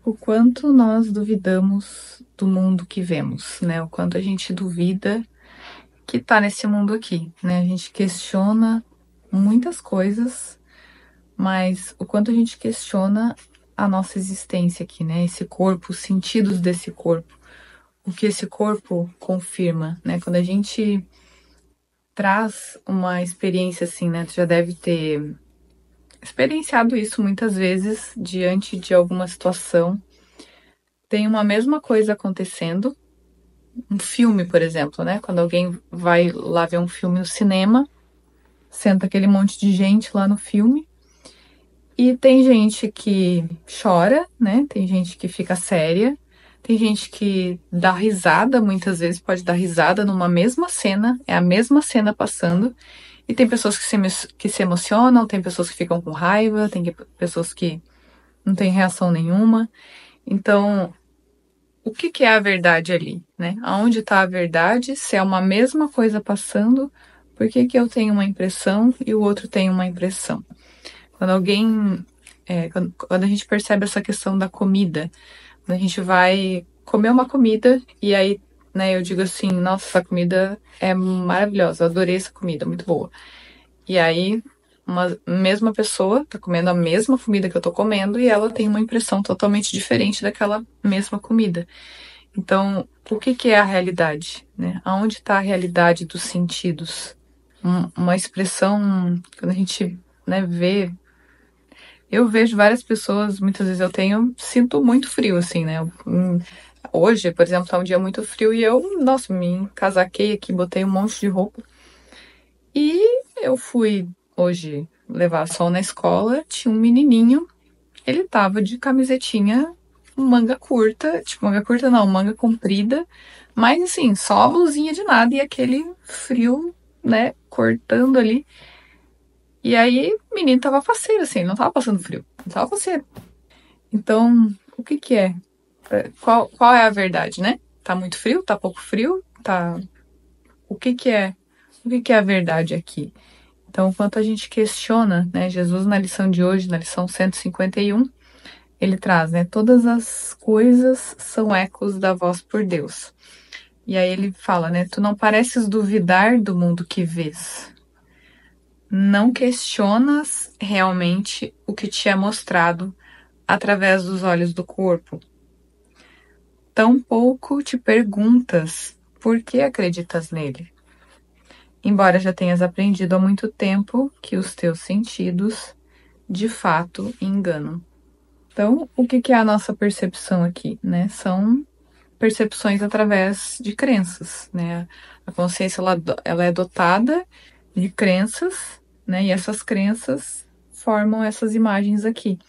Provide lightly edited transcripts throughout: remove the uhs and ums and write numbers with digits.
O quanto nós duvidamos do mundo que vemos, né? O quanto a gente duvida que tá nesse mundo aqui, né? A gente questiona muitas coisas, mas o quanto a gente questiona a nossa existência aqui, né? Esse corpo, os sentidos desse corpo, o que esse corpo confirma, né? Quando a gente traz uma experiência assim, né? Tu já deve ter experienciado isso muitas vezes diante de alguma situação. Tem uma mesma coisa acontecendo. Um filme, por exemplo, né? Quando alguém vai lá ver um filme no cinema, senta aquele monte de gente lá no filme e tem gente que chora, né? Tem gente que fica séria, tem gente que dá risada, muitas vezes pode dar risada numa mesma cena, é a mesma cena passando, e tem pessoas que se emocionam, tem pessoas que ficam com raiva, tem pessoas que não têm reação nenhuma. Então, o que que é a verdade ali, né? Aonde está a verdade? Se é uma mesma coisa passando, por que que eu tenho uma impressão e o outro tem uma impressão? Quando alguém, quando a gente percebe essa questão da comida, quando a gente vai comer uma comida e aí, né, eu digo assim, nossa, essa comida é maravilhosa, eu adorei essa comida, muito boa. E aí, uma mesma pessoa tá comendo a mesma comida que eu tô comendo e ela tem uma impressão totalmente diferente daquela mesma comida. Então, o que que é a realidade, né? Aonde está a realidade dos sentidos? Uma expressão, quando a gente, né, vê. Eu vejo várias pessoas, muitas vezes sinto muito frio, assim, né? Hoje, por exemplo, tá um dia muito frio e eu, nossa, me encasaquei aqui, botei um monte de roupa. E eu fui hoje levar sol na escola, tinha um menininho, ele tava de camisetinha manga curta, tipo, manga curta não, manga comprida, mas assim, só a blusinha de nada e aquele frio, né, cortando ali. E aí, o menino tava faceiro, assim, ele não tava passando frio, ele tava faceiro. Então, o que que é? Qual é a verdade, né? Tá muito frio? Tá pouco frio? Tá... O que que é? O que que é a verdade aqui? Então, enquanto a gente questiona, né, Jesus na lição de hoje, na lição 151, ele traz, né, todas as coisas são ecos da voz por Deus. E aí ele fala, né, tu não pareces duvidar do mundo que vês. Não questionas realmente o que te é mostrado através dos olhos do corpo. Tampouco te perguntas por que acreditas nele. Embora já tenhas aprendido há muito tempo que os teus sentidos, de fato, enganam. Então, o que é a nossa percepção aqui, né? São percepções através de crenças, né? A consciência ela é dotada de crenças, né? E essas crenças formam essas imagens aqui.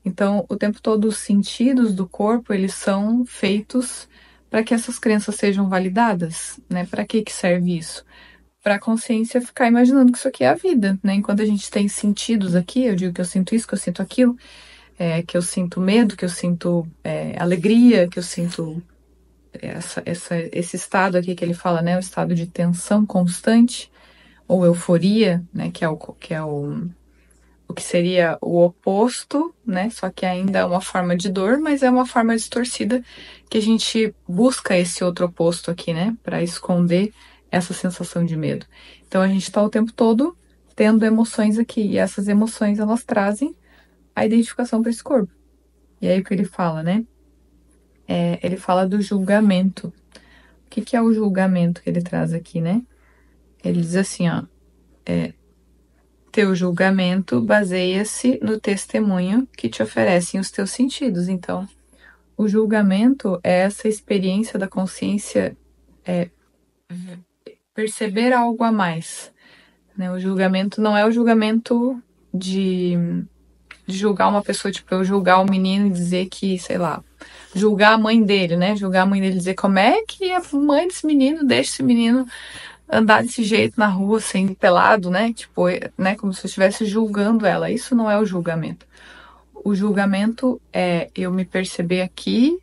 Então, o tempo todo os sentidos do corpo, eles são feitos para que essas crenças sejam validadas, né? Para que serve isso? Para a consciência ficar imaginando que isso aqui é a vida, né? Enquanto a gente tem sentidos aqui, eu digo que eu sinto isso, que eu sinto aquilo, que eu sinto medo, que eu sinto alegria, que eu sinto esse estado aqui que ele fala, né? O estado de tensão constante, ou euforia, né? O que seria o oposto, né? Só que ainda é uma forma de dor, mas é uma forma distorcida que a gente busca esse outro oposto aqui, né? Para esconder essa sensação de medo. Então a gente está o tempo todo tendo emoções aqui, e essas emoções elas trazem a identificação para esse corpo. E aí o que ele fala, né? Ele fala do julgamento. O que é o julgamento que ele traz aqui, né? Ele diz assim, ó, teu julgamento baseia-se no testemunho que te oferecem os teus sentidos. Então, o julgamento é essa experiência da consciência perceber algo a mais, né? O julgamento não é o julgamento de julgar uma pessoa, tipo, eu julgar o menino e dizer que, sei lá, julgar a mãe dele, né? Julgar a mãe dele e dizer como é que a mãe desse menino deixa esse menino andar desse jeito na rua, sem pelado, né? Tipo, né? Como se eu estivesse julgando ela. Isso não é o julgamento. O julgamento é eu me perceber aqui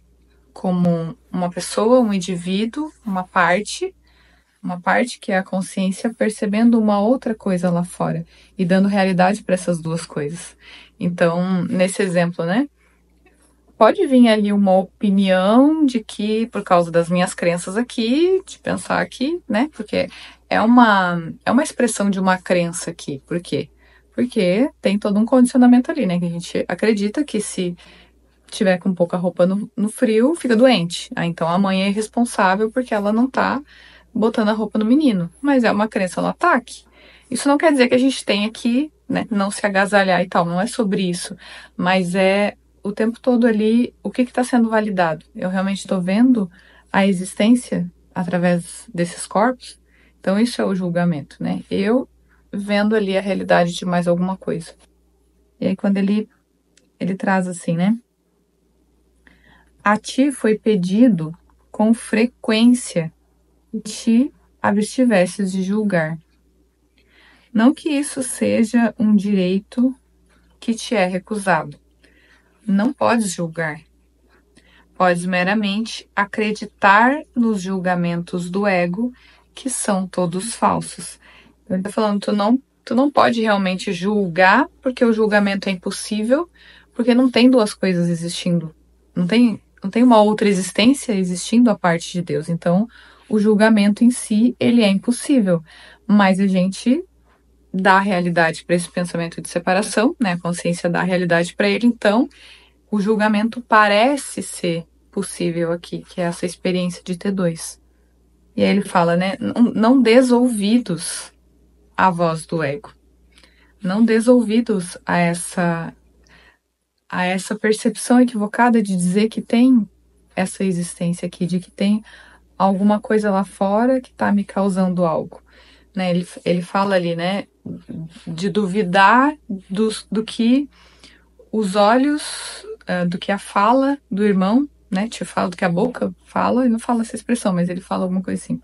como uma pessoa, um indivíduo, uma parte que é a consciência percebendo uma outra coisa lá fora e dando realidade para essas duas coisas. Então, nesse exemplo, né? pode vir ali uma opinião de que, por causa das minhas crenças aqui, de pensar aqui, né? Porque é uma expressão de uma crença aqui. Por quê? Porque tem todo um condicionamento ali, né? Que a gente acredita que se tiver com pouca roupa no frio, fica doente. Então a mãe é irresponsável porque ela não tá botando a roupa no menino. Mas é uma crença no ataque. Isso não quer dizer que a gente tenha que, né, não se agasalhar e tal. Não é sobre isso. Mas é o tempo todo ali o que está sendo validado. Eu realmente estou vendo a existência através desses corpos. Então isso é o julgamento, né? Eu vendo ali a realidade de mais alguma coisa. E aí quando ele traz assim, né? A ti foi pedido com frequência que te abstivesses de julgar. Não que isso seja um direito que te é recusado. Não podes julgar. Podes meramente acreditar nos julgamentos do ego, que são todos falsos. Ele está falando, tu não pode realmente julgar, porque o julgamento é impossível, porque não tem duas coisas existindo. Não tem uma outra existência existindo à parte de Deus. Então, o julgamento em si, ele é impossível. Mas a gente dá a realidade para esse pensamento de separação, né? A consciência dá a realidade para ele. Então, o julgamento parece ser possível aqui, que é essa experiência de T2. E aí ele fala, né? Não des ouvidos à voz do ego. Não des ouvidos a essa percepção equivocada de dizer que tem essa existência aqui, de que tem alguma coisa lá fora que está me causando algo. Né? Ele fala ali, né, de duvidar do que os olhos, do que a fala do irmão, né, te fala, do que a boca fala, ele não fala essa expressão, mas ele fala alguma coisa assim,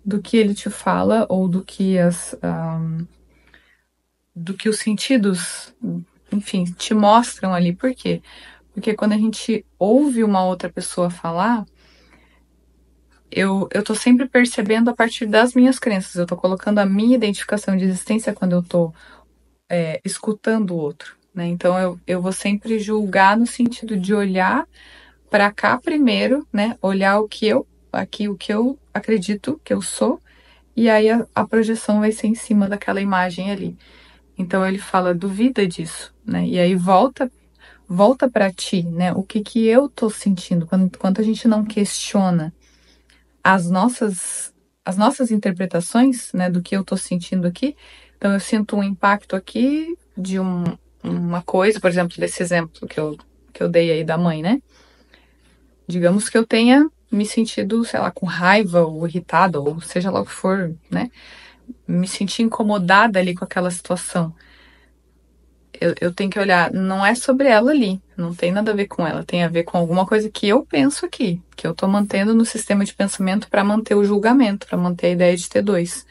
do que ele te fala ou do que os sentidos, enfim, te mostram ali. Por quê? Porque quando a gente ouve uma outra pessoa falar, eu tô sempre percebendo a partir das minhas crenças. Eu tô colocando a minha identificação de existência quando eu tô escutando o outro, né? Então eu vou sempre julgar no sentido de olhar para cá primeiro, né? Olhar o que eu acredito que eu sou, e aí a projeção vai ser em cima daquela imagem ali. Então ele fala, duvida disso, né? E aí volta para ti, né? O que eu tô sentindo quando a gente não questiona as nossas interpretações, né, do que eu tô sentindo aqui. Então eu sinto um impacto aqui de uma coisa, por exemplo, desse exemplo que eu dei aí da mãe, né? Digamos que eu tenha me sentido, sei lá, com raiva ou irritada, ou seja lá o que for, né? Me senti incomodada ali com aquela situação. Eu tenho que olhar, não é sobre ela ali, não tem nada a ver com ela, tem a ver com alguma coisa que eu penso aqui, que eu tô mantendo no sistema de pensamento para manter o julgamento, para manter a ideia de T2.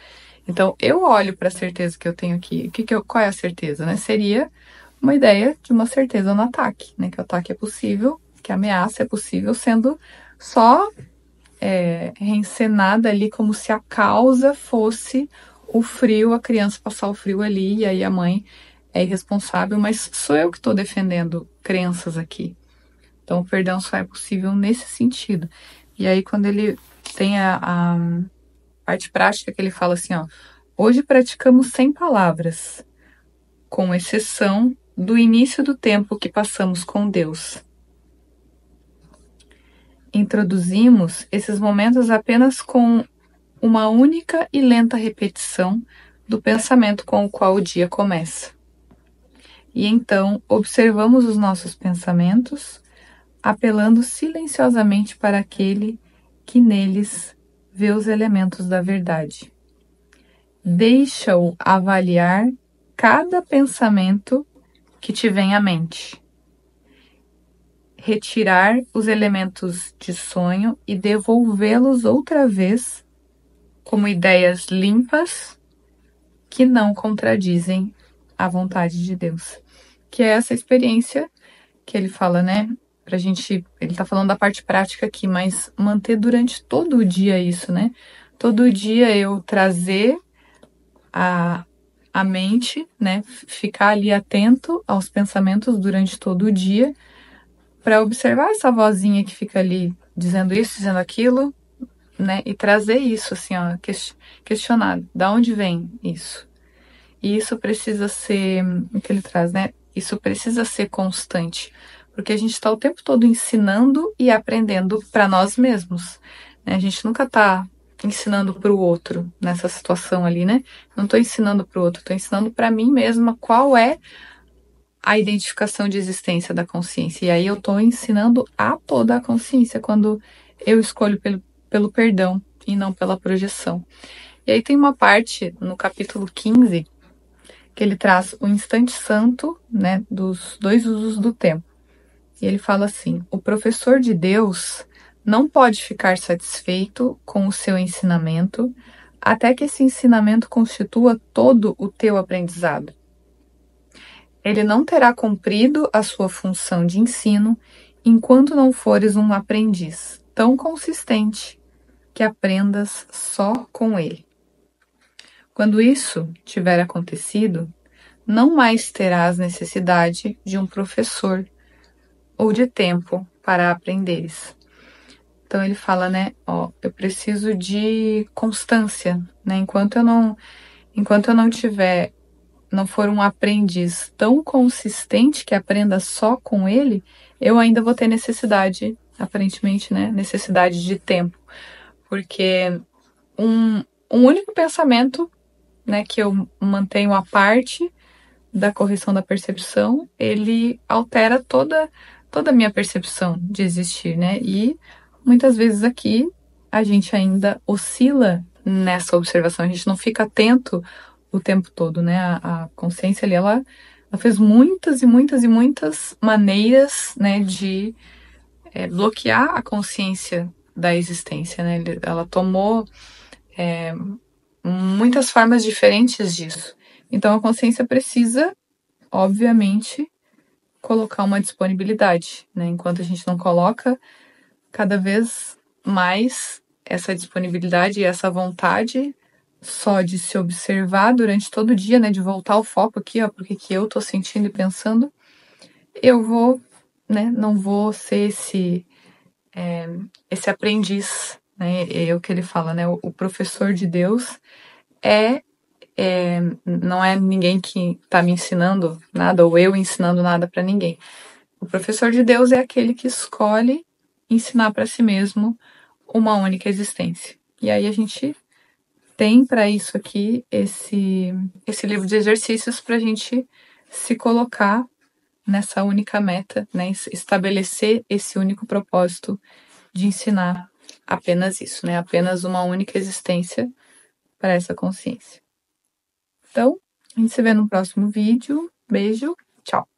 Então, eu olho para a certeza que eu tenho aqui. Qual é a certeza, né? Seria uma ideia de uma certeza no ataque, né? Que o ataque é possível, que a ameaça é possível, sendo só reencenada ali como se a causa fosse o frio, a criança passar o frio ali, e aí a mãe é irresponsável, mas sou eu que estou defendendo crenças aqui. Então, o perdão só é possível nesse sentido. E aí, quando ele tem a parte prática, que ele fala assim, ó, hoje praticamos sem palavras, com exceção do início do tempo que passamos com Deus. Introduzimos esses momentos apenas com uma única e lenta repetição do pensamento com o qual o dia começa. E então observamos os nossos pensamentos, apelando silenciosamente para aquele que neles vê os elementos da verdade. Deixa-o avaliar cada pensamento que te vem à mente. Retirar os elementos de sonho e devolvê-los outra vez como ideias limpas que não contradizem a vontade de Deus. Que é essa experiência que ele fala, né? Pra gente, ele tá falando da parte prática aqui, mas manter durante todo o dia isso, né? Todo dia eu trazer a mente, né? Ficar ali atento aos pensamentos durante todo o dia, para observar essa vozinha que fica ali dizendo isso, dizendo aquilo, né? E trazer isso, assim, ó, questionar, da onde vem isso? E isso precisa ser, o que ele traz, né? Isso precisa ser constante, porque a gente está o tempo todo ensinando e aprendendo para nós mesmos, né? A gente nunca está ensinando para o outro nessa situação ali, né? Não estou ensinando para o outro, estou ensinando para mim mesma qual é a identificação de existência da consciência. E aí eu estou ensinando a toda a consciência quando eu escolho pelo perdão e não pela projeção. E aí tem uma parte no capítulo 15 que ele traz o instante santo, né, dos dois usos do tempo. E ele fala assim: o professor de Deus não pode ficar satisfeito com o seu ensinamento até que esse ensinamento constitua todo o teu aprendizado. Ele não terá cumprido a sua função de ensino enquanto não fores um aprendiz tão consistente que aprendas só com ele. Quando isso tiver acontecido, não mais terás necessidade de um professor ou de tempo para aprenderes. Então ele fala, né, ó, eu preciso de constância, né? Enquanto eu não for um aprendiz tão consistente que aprenda só com ele, eu ainda vou ter necessidade, aparentemente, né, necessidade de tempo, porque um único pensamento, né, que eu mantenho à parte da correção da percepção, ele altera toda a minha percepção de existir, né? E muitas vezes aqui a gente ainda oscila nessa observação, a gente não fica atento o tempo todo, né? A consciência ali, ela fez muitas e muitas e muitas maneiras, né, de bloquear a consciência da existência, né? Ela tomou muitas formas diferentes disso. Então a consciência precisa, obviamente, colocar uma disponibilidade, né? Enquanto a gente não coloca cada vez mais essa disponibilidade e essa vontade só de se observar durante todo o dia, né? De voltar o foco aqui, ó, porque que eu tô sentindo e pensando, eu vou, né? Não vou ser esse aprendiz, né? É o que ele fala, né? O professor de Deus é não é ninguém que está me ensinando nada ou eu ensinando nada para ninguém. O professor de Deus é aquele que escolhe ensinar para si mesmo uma única existência. E aí a gente tem para isso aqui esse livro de exercícios para a gente se colocar nessa única meta, né? Estabelecer esse único propósito de ensinar apenas isso, né? Apenas uma única existência para essa consciência. Então, a gente se vê no próximo vídeo. Beijo, tchau!